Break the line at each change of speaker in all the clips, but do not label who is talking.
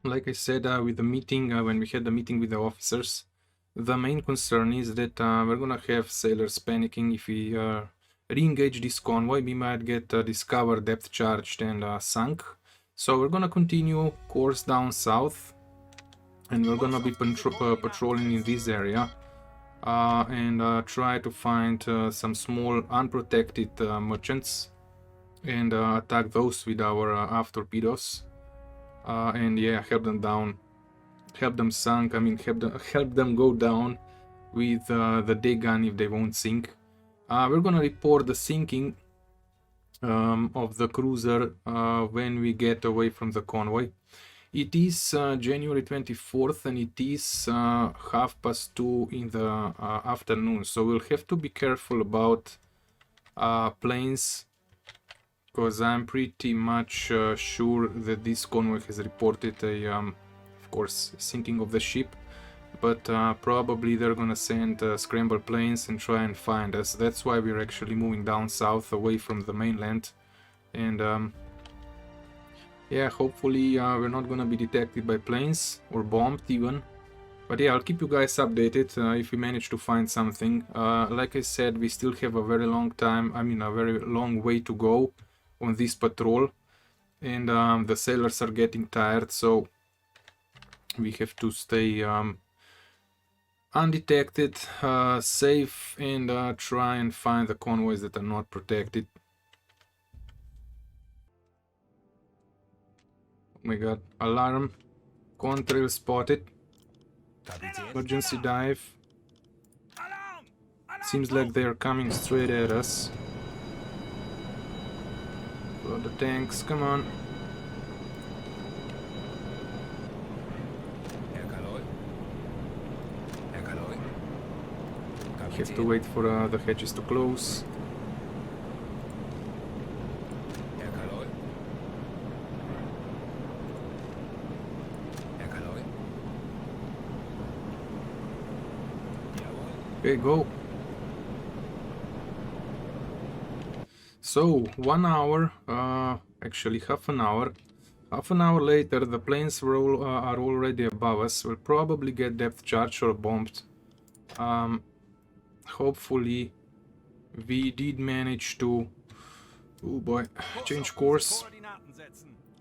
like I said with the meeting, when we had the meeting with the officers, the main concern is that we're gonna have sailors panicking if we re-engage this convoy. We might get discovered, depth charged, and sunk. So we're gonna continue course down south, and we're gonna be patrolling in this area and try to find some small unprotected merchants and attack those with our aft torpedoes. And yeah, help them down, help them sink. I mean, help them go down with the day gun if they won't sink. We're gonna report the sinking of the cruiser when we get away from the convoy. It is January 24th and it is 2:30 in the afternoon, so we'll have to be careful about planes, because I'm pretty much sure that this convoy has reported of course, sinking of the ship, but probably they're gonna send scramble planes and try and find us. That's why we're actually moving down south away from the mainland, and yeah, hopefully we're not gonna be detected by planes or bombed even. But yeah, I'll keep you guys updated if we manage to find something. Like I said, we still have a very long time, I mean a very long way to go on this patrol, and the sailors are getting tired, so we have to stay undetected, safe, and try and find the convoys that are not protected. Oh my god, alarm, contrail spotted, emergency dive. Seems like they're coming straight at us. Load the tanks, come on. Have to wait for the hatches to close. Okay, go. So 1 hour, actually half an hour later, the planes are already above us. We'll probably get depth charged or bombed. Hopefully we did manage to, oh boy, change course.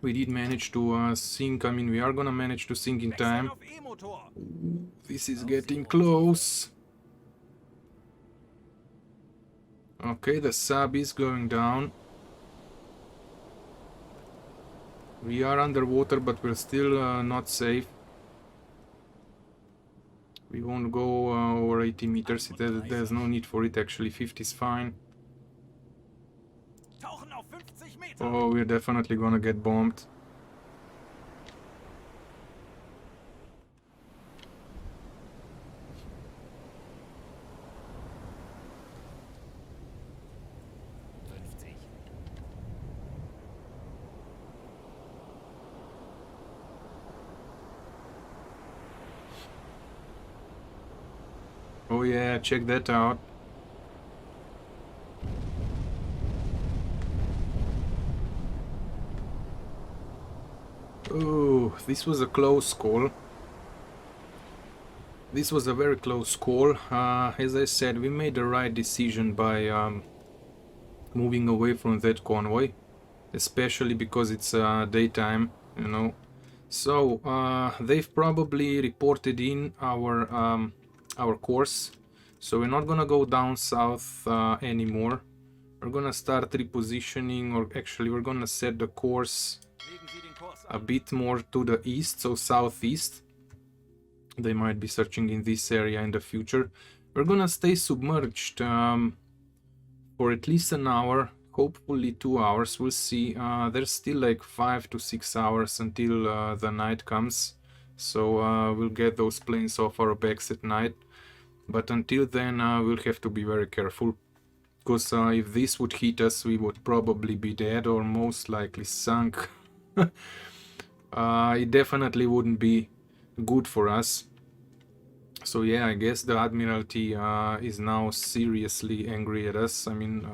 We did manage to sink. I mean, we are gonna manage to sink in time. Ooh, this is getting close. Okay, the sub is going down. We are underwater, but we're still not safe. We won't go over 80 meters. There's no need for it, actually. 50 is fine. Oh, we're definitely gonna get bombed. Oh yeah, check that out. Oh, this was a close call. This was a very close call. As I said, we made the right decision by moving away from that convoy, especially because it's daytime, you know. So they've probably reported in our course, so we're not gonna go down south anymore. We're gonna start repositioning, or actually we're gonna set the course a bit more to the east, so southeast. They might be searching in this area in the future. We're gonna stay submerged for at least an hour, hopefully 2 hours. We'll see. There's still like 5 to 6 hours until the night comes, so we'll get those planes off our backs at night. But until then, we'll have to be very careful, because if this would hit us, we would probably be dead or most likely sunk. It definitely wouldn't be good for us. So yeah, I guess the Admiralty is now seriously angry at us. I mean,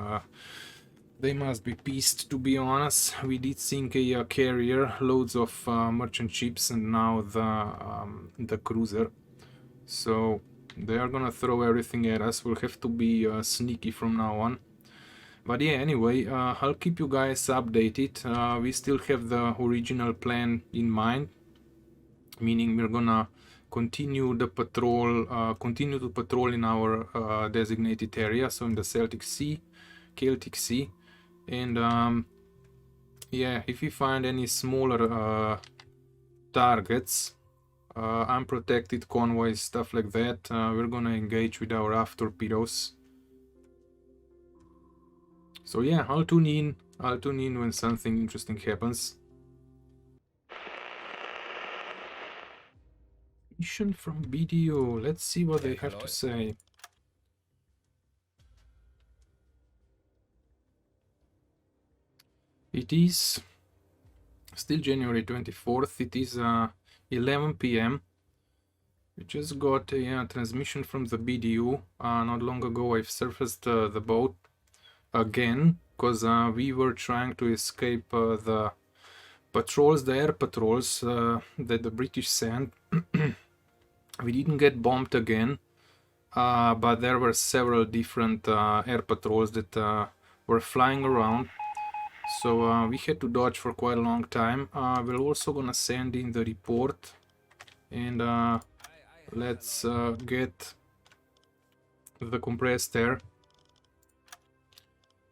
They must be pissed, to be honest. We did sink a carrier, loads of merchant ships, and now the cruiser. So they are gonna throw everything at us. We'll have to be sneaky from now on. But yeah, anyway, I'll keep you guys updated. We still have the original plan in mind, meaning we're gonna continue the patrol, continue to patrol in our designated area, so in the Celtic Sea, and yeah, if we find any smaller targets, unprotected convoys, stuff like that, we're gonna engage with our aft torpedoes. So yeah, I'll tune in when something interesting happens. Mission from BDO, let's see what they have to say. It is still January 24th, it is 11 p.m. We just got a transmission from the BDU. Not long ago I've surfaced the boat again, because we were trying to escape the patrols, the air patrols that the British sent. We didn't get bombed again, but there were several different air patrols that were flying around. So we had to dodge for quite a long time. We're also gonna send in the report, and let's get the compressed air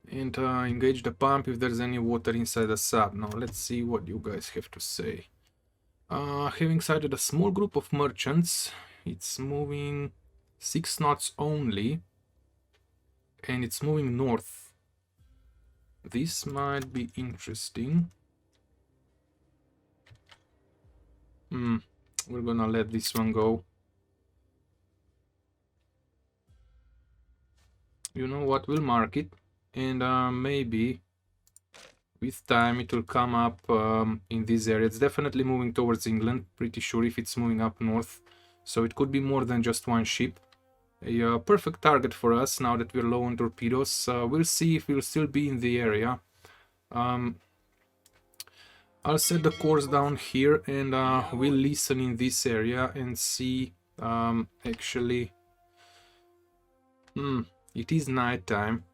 and engage the pump if there's any water inside the sub. Now let's see what you guys have to say. Having sighted a small group of merchants, it's moving 6 knots only, and it's moving north. This might be interesting. We're gonna let this one go. You know what, we'll mark it, and maybe with time it will come up in this area. It's definitely moving towards England, pretty sure, if it's moving up north. So it could be more than just one ship. A perfect target for us now that we're low on torpedoes. We'll see if we'll still be in the area. I'll set the course down here, and we'll listen in this area and see. Actually, it is night time,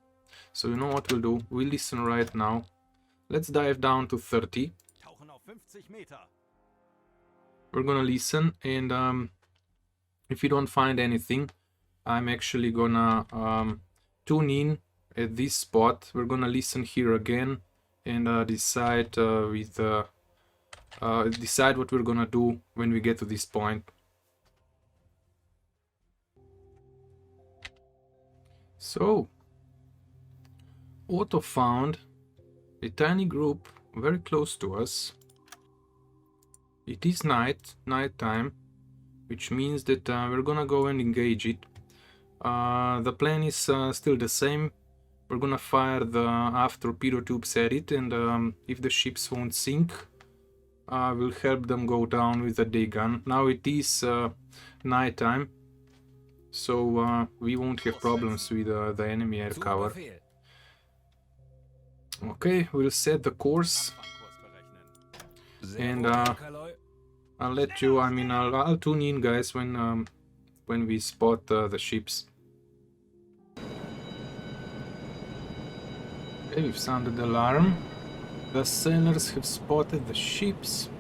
so you know what we'll do? We'll listen right now. Let's dive down to 30. We're gonna listen, and if we don't find anything, I'm actually gonna tune in at this spot. We're gonna listen here again and decide decide what we're gonna do when we get to this point. So, Otto found a tiny group very close to us. It is night time, which means that we're gonna go and engage it. The plan is still the same. We're gonna fire the aft torpedo tubes at it, and if the ships won't sink, we'll help them go down with the day gun. Now it is night time, so we won't have problems with the enemy air cover. Okay, we'll set the course, and I'll let you, I'll tune in, guys, when we spot the ships. Okay, we've sounded the alarm. The sailors have spotted the ships.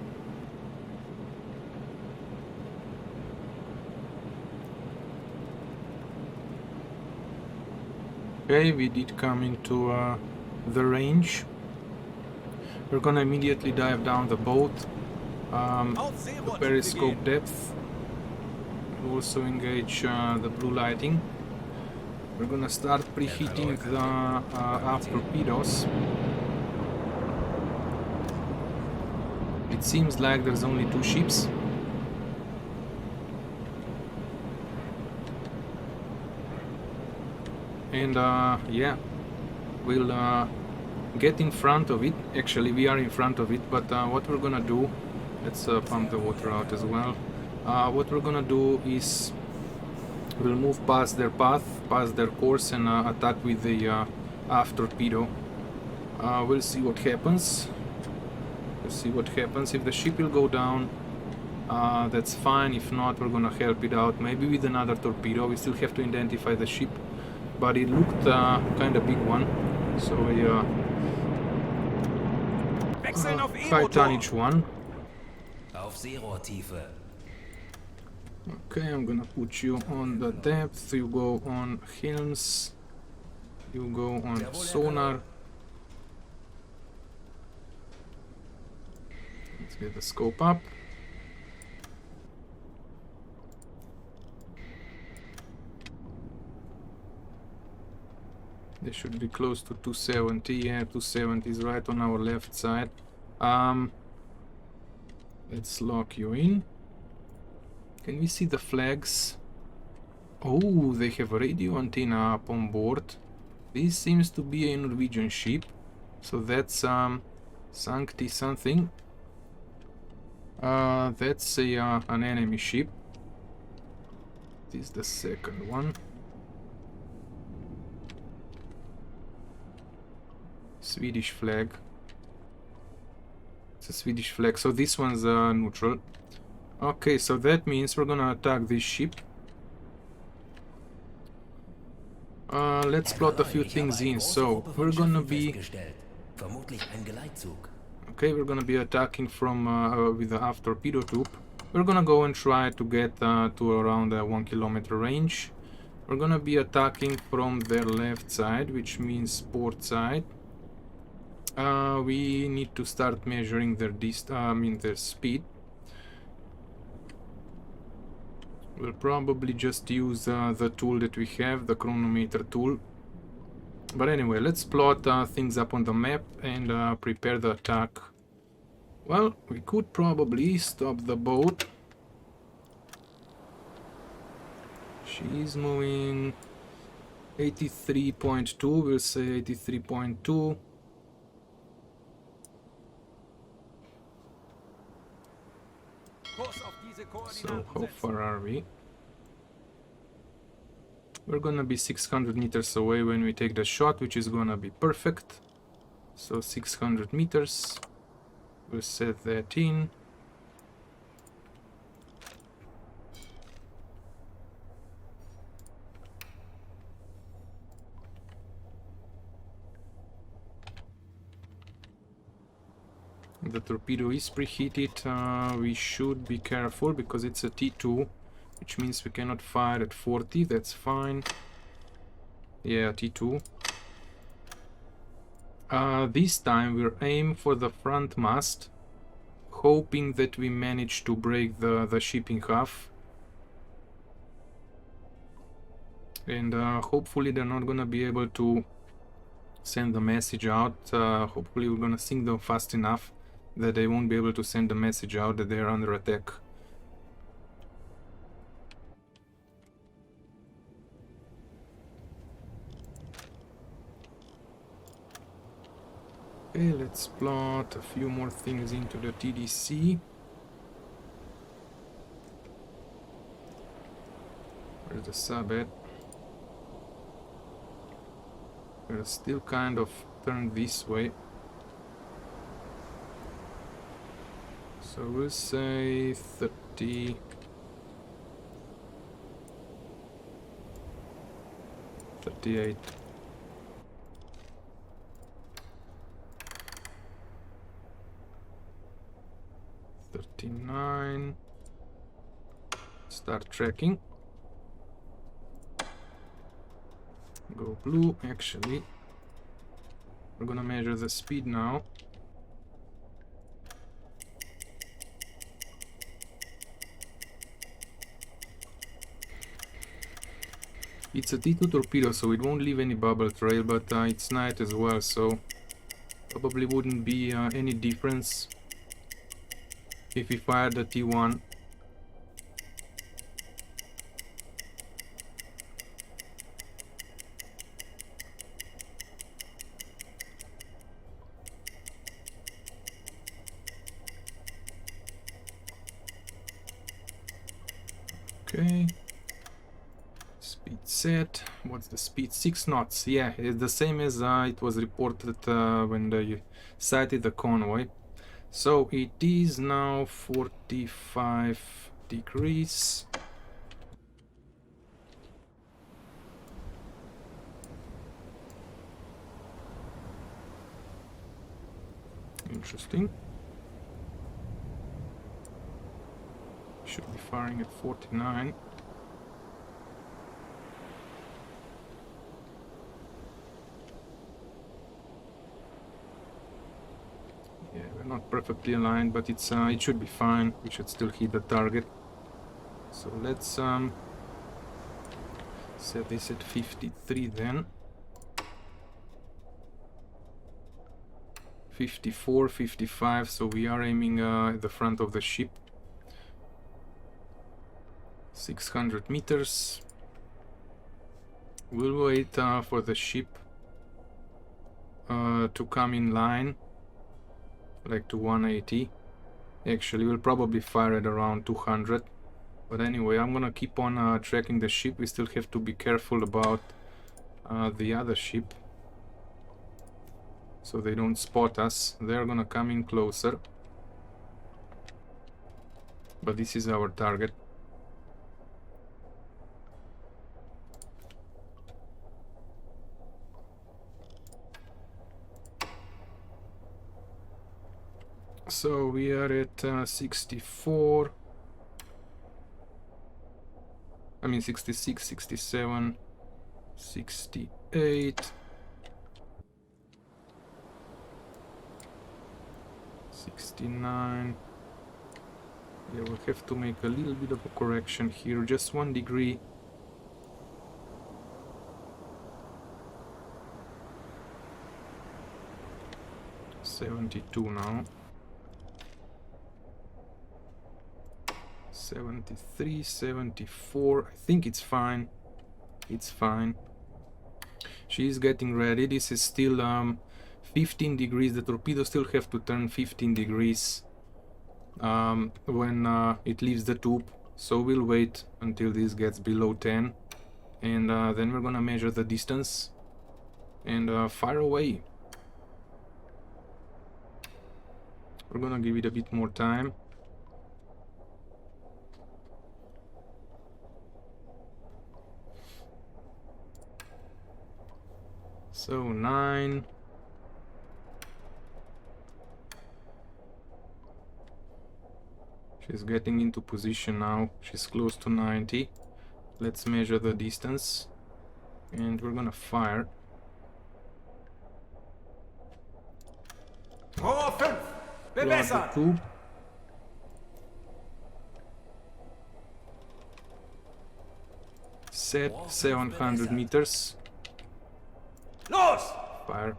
Okay, we did come into the range. We're gonna immediately dive down the boat. The periscope depth. We'll also engage the blue lighting. We're gonna start preheating the aft torpedoes. It seems like there's only 2 ships. And yeah, we'll get in front of it. Actually, we are in front of it, but what we're gonna do, let's pump the water out as well. What we're gonna do is we'll move past their path, past their course, and attack with the aft torpedo. We'll see what happens. We'll see what happens. If the ship will go down, that's fine. If not, we're gonna help it out. Maybe with another torpedo. We still have to identify the ship, but it looked kind of big one. So a high tonnage one. Okay, I'm gonna put you on the depth. You go on helms. You go on sonar. Let's get the scope up. They should be close to 270. Yeah, 270 is right on our left side. Let's lock you in. Can we see the flags? Oh, they have a radio antenna up on board. This seems to be a Norwegian ship. So that's Sancti something. That's an enemy ship. This is the second one. Swedish flag. It's a Swedish flag, so this one's neutral. Okay, so that means we're gonna attack this ship. Let's plot a few things in. So we're gonna be we're gonna be attacking from with the aft torpedo tube. We're gonna go and try to get to around 1 kilometer range. We're gonna be attacking from their left side, which means port side. We need to start measuring their their speed. We'll probably just use the tool that we have, the chronometer tool. But anyway, let's plot things up on the map and prepare the attack. Well, we could probably stop the boat. She's moving 83.2, we'll say 83.2. So how far are we? We're gonna be 600 meters away when we take the shot, which is gonna be perfect. So 600 meters. We'll set that in. The torpedo is preheated. We should be careful because it's a T2, which means we cannot fire at 40. That's fine. Yeah, T2. This time we're aiming for the front mast, hoping that we manage to break the ship in half. And hopefully they're not gonna be able to send the message out. Hopefully we're gonna sink them fast enough that they won't be able to send the message out that they're under attack. Okay, let's plot a few more things into the TDC. Where's the sub at? We're still kind of turned this way. So we'll say 30... 38. Start tracking. Go blue. Actually, we're gonna measure the speed now. It's a T2 torpedo, so it won't leave any bubble trail, but it's night as well, so probably wouldn't be any difference if we fired the T1. Okay. Speed set. What's the speed? 6 knots. Yeah, it's the same as it was reported when they sighted the convoy. So it is now 45 degrees. Interesting. Should be firing at 49. Yeah, we're not perfectly aligned, but it's it should be fine. We should still hit the target. So let's set this at 53 then. 54, 55, so we are aiming at the front of the ship. 600 meters. We'll wait for the ship to come in line, like to 180. Actually, we'll probably fire at around 200. But anyway, I'm gonna keep on tracking the ship. We still have to be careful about the other ship, so they don't spot us. They're gonna come in closer. But this is our target. So we are at 64. I mean 66, 67, 68. 69. Yeah, we'll have to make a little bit of a correction here, just 1 degree. $72 now. 73, 74. I think it's fine. It's fine. She's getting ready. This is still 15 degrees. The torpedo still have to turn 15 degrees when it leaves the tube. So we'll wait until this gets below 10, and then we're gonna measure the distance and fire away. We're gonna give it a bit more time. So 9. She's getting into position now. She's close to 90. Let's measure the distance, and we're gonna fire. Throughout the tube. Set 700 meters. Fire.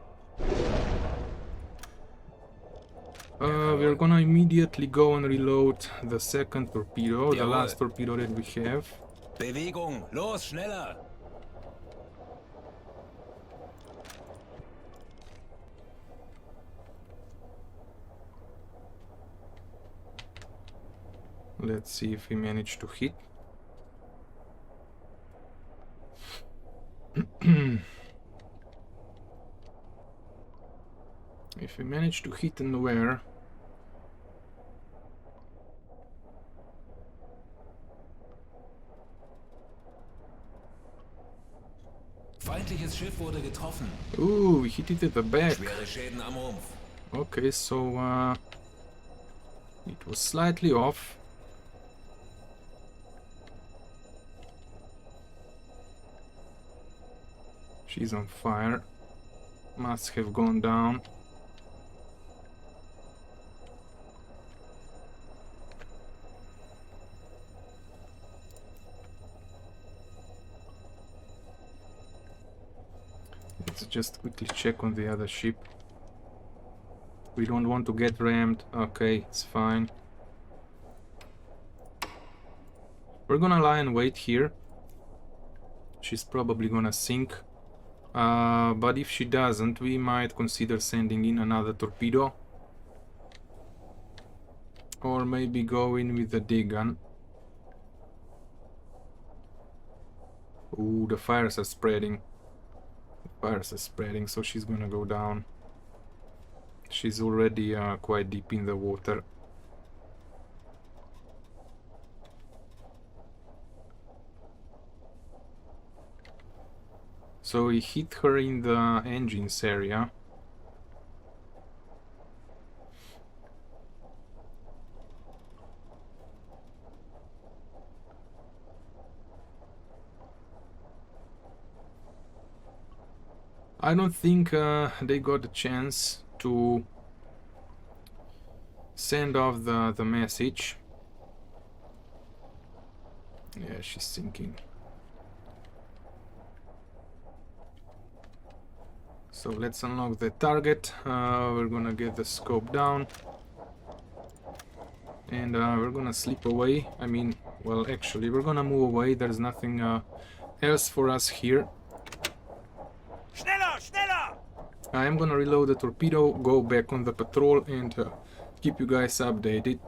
We're gonna immediately go and reload the second torpedo, the last torpedo that we have.
Bewegung, los, schneller!
Let's see if we manage to hit. If we manage to hit and where?
Feindliches Schiff wurde getroffen.
Ooh, we hit it at the back.
Schwere Schäden am Rumpf.
Okay, so it was slightly off. She's on fire. Must have gone down. Let's just quickly check on the other ship. We don't want to get rammed. Okay, it's fine. We're gonna lie and wait here. She's probably gonna sink. But if she doesn't, we might consider sending in another torpedo. Or maybe go in with the day gun. Ooh, the fires are spreading. The fires are spreading, so she's gonna go down. She's already quite deep in the water. So he hit her in the engines area. I don't think they got a chance to send off the message. Yeah, she's sinking. So let's unlock the target. We're gonna get the scope down. And we're gonna slip away. I mean, well, actually, we're gonna move away. There's nothing else for us here.
Schneller, schneller!
I am gonna reload the torpedo, go back on the patrol, and keep you guys updated.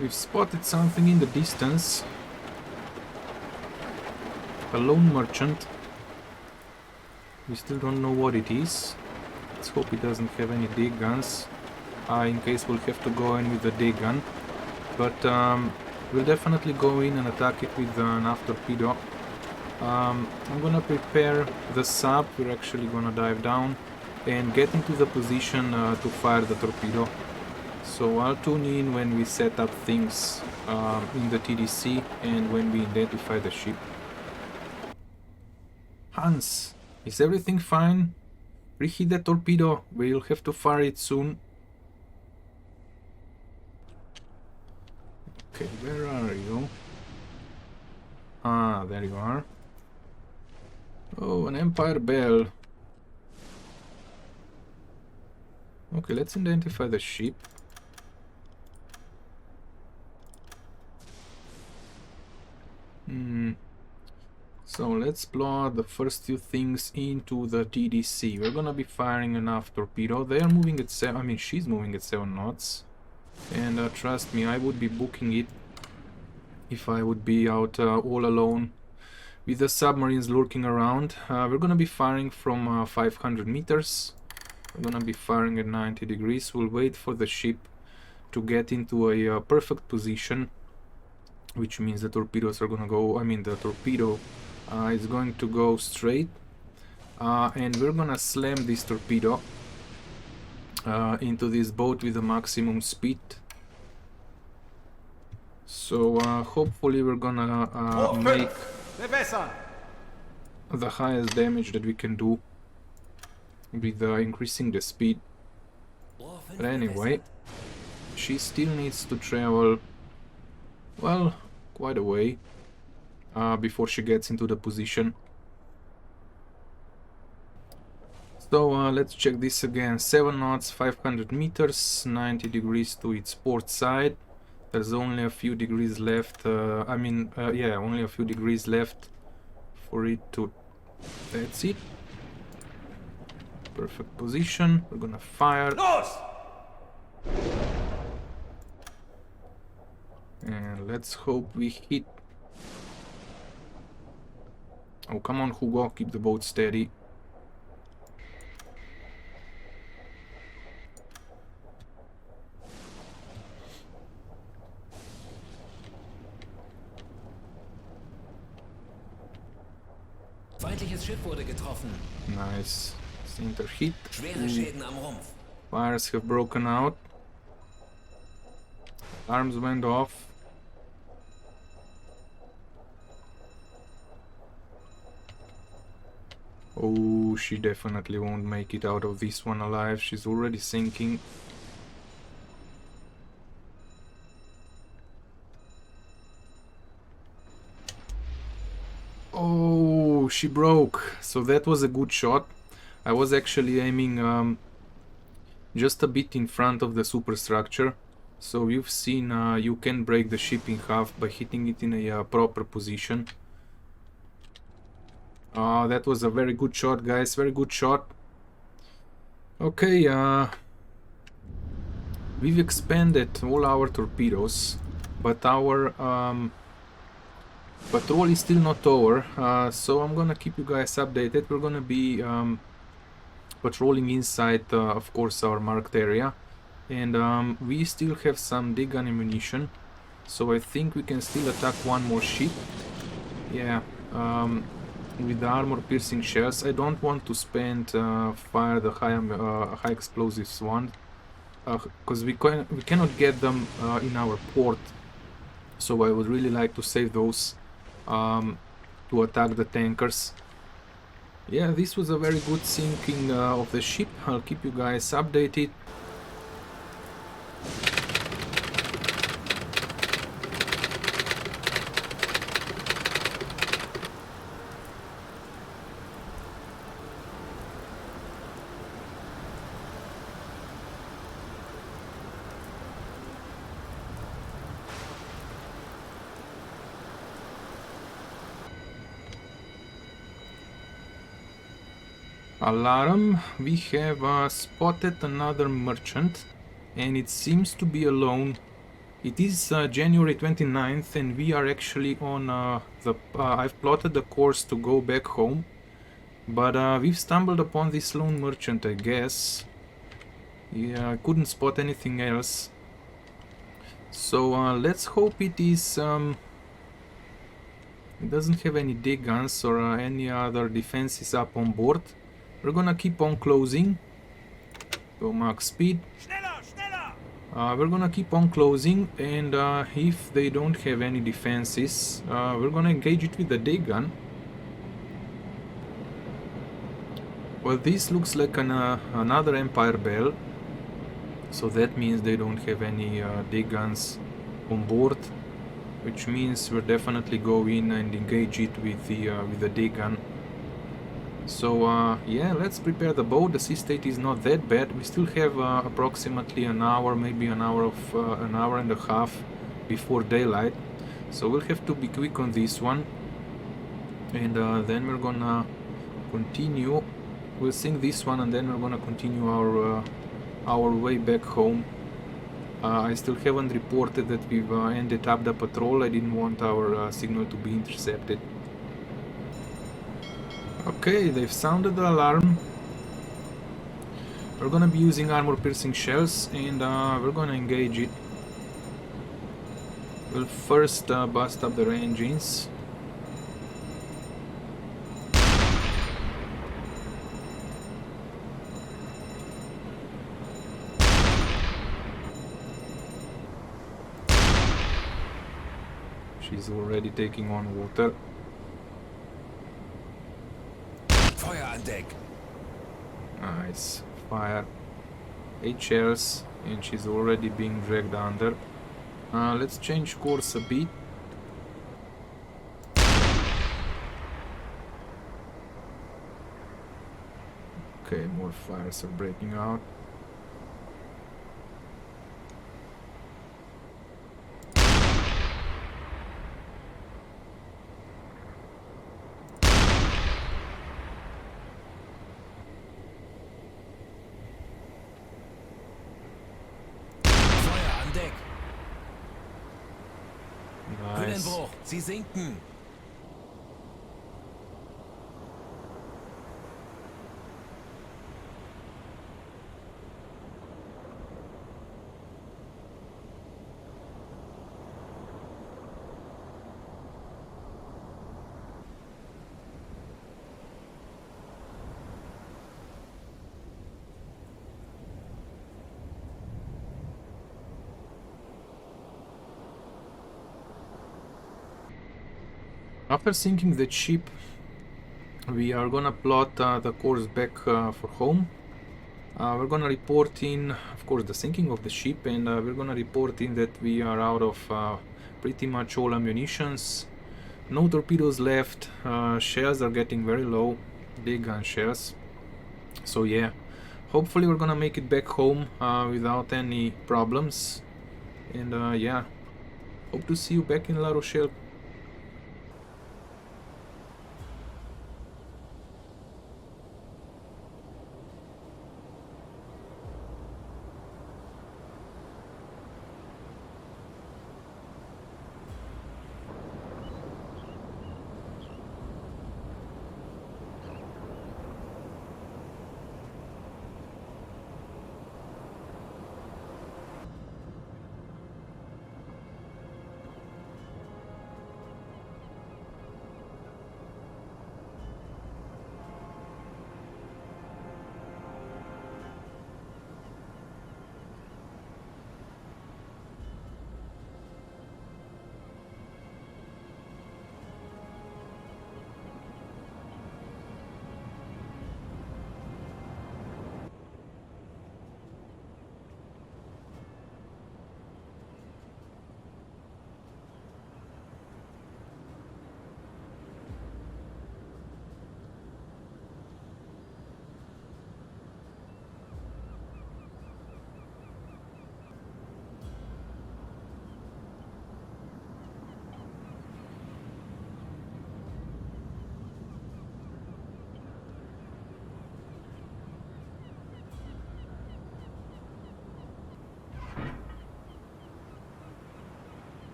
We've spotted something in the distance. A lone merchant. We still don't know what it is. Let's hope it doesn't have any dig guns. In case we'll have to go in with the dig gun. But we'll definitely go in and attack it with an aft torpedo. I'm gonna prepare the sub. We're actually gonna dive down and get into the position to fire the torpedo. So I'll tune in when we set up things in the TDC and when we identify the ship. Hans, is everything fine? Reheat the torpedo. We'll have to fire it soon. Okay, where are you? Ah, there you are. Oh, an Empire Bell. Okay, let's identify the ship. So let's plot the first few things into the TDC. We're gonna be firing an aft torpedo. They are moving at 7. I mean, she's moving at 7 knots. And trust me, I would be booking it if I would be out all alone with the submarines lurking around. We're gonna be firing from 500 meters. We're gonna be firing at 90 degrees. We'll wait for the ship to get into a perfect position, which means the torpedoes are gonna go, I mean the torpedo is going to go straight, and we're gonna slam this torpedo into this boat with the maximum speed. So hopefully we're gonna make the highest damage that we can do with increasing the speed. But anyway, she still needs to travel, well, quite a way before she gets into the position. So let's check this again. 7 knots, 500 meters, 90 degrees to its port side. There's only a few degrees left. Yeah, only a few degrees left for it to... That's it. Perfect position. We're gonna fire. And let's hope we hit. Oh, come on, Hugo, keep the boat steady.
Feindliches Schiff wurde getroffen.
Nice. Center hit.
Schwere Schäden am Rumpf.
Fires have broken out. Alarms went off. Oh, she definitely won't make it out of this one alive. She's already sinking. Oh, she broke. So that was a good shot. I was actually aiming just a bit in front of the superstructure. So you've seen you can break the ship in half by hitting it in a proper position. That was a very good shot, guys. Very good shot. Okay, we've expanded all our torpedoes but our patrol is still not over, so I'm gonna keep you guys updated. We're gonna be patrolling inside, of course, our marked area, and we still have some dig gun ammunition, so I think we can still attack one more ship. Yeah, with the armor piercing shells. I don't want to spend fire the high explosives one, because we cannot get them in our port, so I would really like to save those to attack the tankers. Yeah, this was a very good sinking of the ship. I'll keep you guys updated. Alarm, we have spotted another merchant, and it seems to be alone. It is January 29th, and we are actually on I've plotted the course to go back home, but we've stumbled upon this lone merchant, I guess. Yeah, I couldn't spot anything else. So let's hope it is... it doesn't have any dig guns or any other defenses up on board. We're gonna keep on closing. Go max speed. We're gonna keep on closing, and if they don't have any defenses, we're gonna engage it with the dig gun. Well, this looks like another Empire Bell, so that means they don't have any dig guns on board, which means we'll definitely go in and engage it with the dig gun. So yeah, let's prepare the boat. The sea state is not that bad. We still have approximately an hour, maybe an hour and a half before daylight. So we'll have to be quick on this one, and then we're gonna continue. We'll sink this one, and then we're gonna continue our way back home. I still haven't reported that we've ended up the patrol. I didn't want our signal to be intercepted. Okay, they've sounded the alarm. We're gonna be using armor piercing shells, and we're gonna engage it. We'll first bust up their engines. She's already taking on water.
Feuer an Deck.
Nice. Fire. 8 shells, and she's already being dragged under. Let's change course a bit. Okay, more fires are breaking out.
Feuer an Deck.
Nice.
Höhenbruch. Sie sinken.
After sinking the ship, we are gonna plot the course back for home. We're gonna report in, of course, the sinking of the ship, and we're gonna report in that we are out of pretty much all ammunitions. No torpedoes left. Shells are getting very low, big gun shells. So yeah, hopefully we're gonna make it back home without any problems. And yeah, hope to see you back in La Rochelle.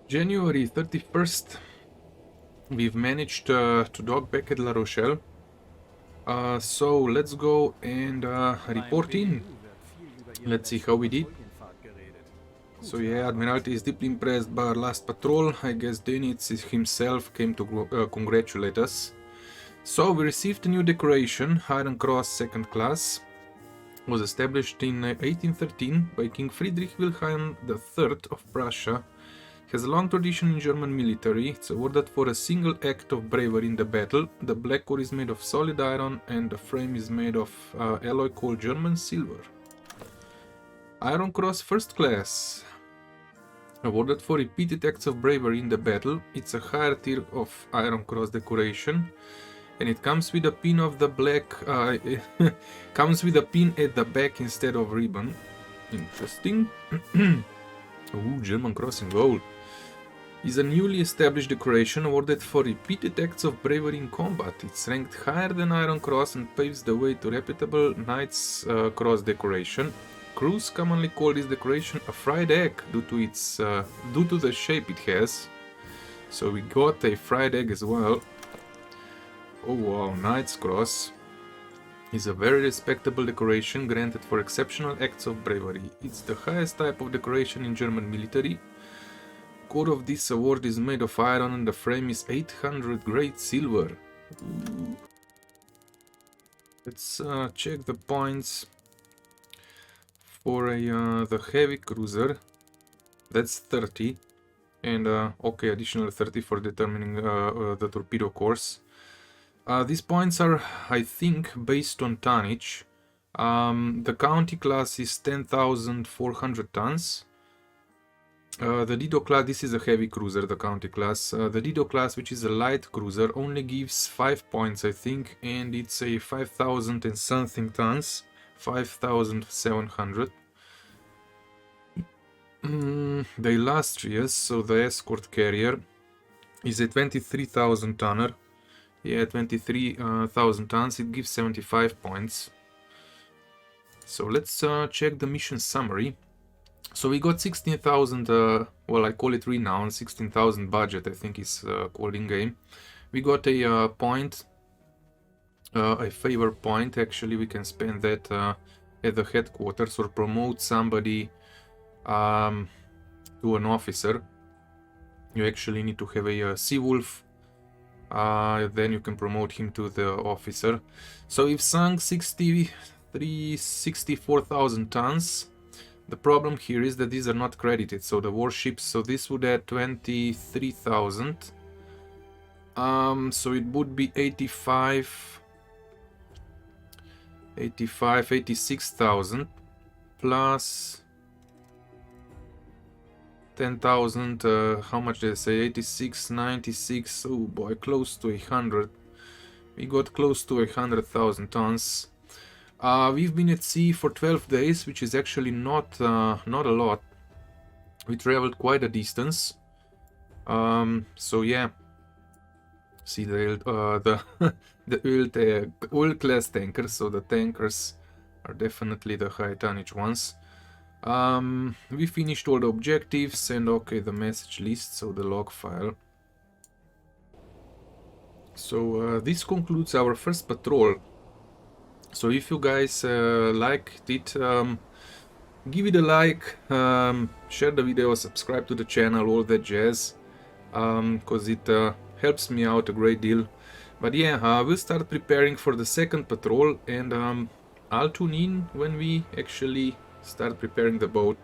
January 31st, we've managed to dock back at La Rochelle. So let's go and report in. Let's see how we did. So yeah, Admiralty is deeply impressed by our last patrol. I guess Denitz himself came to congratulate us. So we received a new decoration, Iron Cross Second Class. Was established in 1813 by King Friedrich Wilhelm III of Prussia. Has a long tradition in German military. It's awarded for a single act of bravery in the battle. The black core is made of solid iron and the frame is made of alloy called German silver. Iron Cross First Class. Awarded for repeated acts of bravery in the battle. It's a higher tier of Iron Cross decoration. And it comes with a pin of the black, comes with a pin at the back instead of ribbon. Interesting. Ooh, German Cross in gold. Is a newly established decoration awarded for repeated acts of bravery in combat. It's ranked higher than Iron Cross and paves the way to reputable Knight's Cross decoration. Crews commonly call this decoration a fried egg due to the shape it has. So we got a fried egg as well. Oh wow, Knight's Cross is a very respectable decoration granted for exceptional acts of bravery. It's the highest type of decoration in German military. Core of this award is made of iron and the frame is 800 grade silver. Ooh. Let's check the points for the heavy cruiser. That's 30 and okay, additional 30 for determining the torpedo course. These points are, I think, based on tonnage. The county class is 10,400 tons. The Dido class, this is a heavy cruiser, the county class. The Dido class, which is a light cruiser, only gives 5 points, I think, and it's a 5,000 and something tons, 5,700. The illustrious, so the escort carrier, is a 23,000 tonner. Yeah, 23,000 tons, it gives 75 points. So let's check the mission summary. So we got 16,000, well, I call it renown, 16,000 budget, I think is called in game. We got a point, a favor point. Actually, we can spend that at the headquarters or promote somebody to an officer. You actually need to have a Sea Wolf, then you can promote him to the officer. So we've sunk 64,000 tons. The problem here is that these are not credited, so the warships, so this would add 23,000. So it would be 86,000 plus 10,000, how much did I say? 86, 96, oh boy, close to 100. We got close to 100,000 tons. We've been at sea for 12 days, which is actually not a lot. We traveled quite a distance. So yeah, see the the oil class tankers. So the tankers are definitely the high tonnage ones. We finished all the objectives and okay, the message list, so the log file. So this concludes our first patrol. So if you guys liked it, give it a like, share the video, subscribe to the channel, all that jazz, because it helps me out a great deal. But yeah, we'll start preparing for the second patrol, and I'll tune in when we actually start preparing the boat.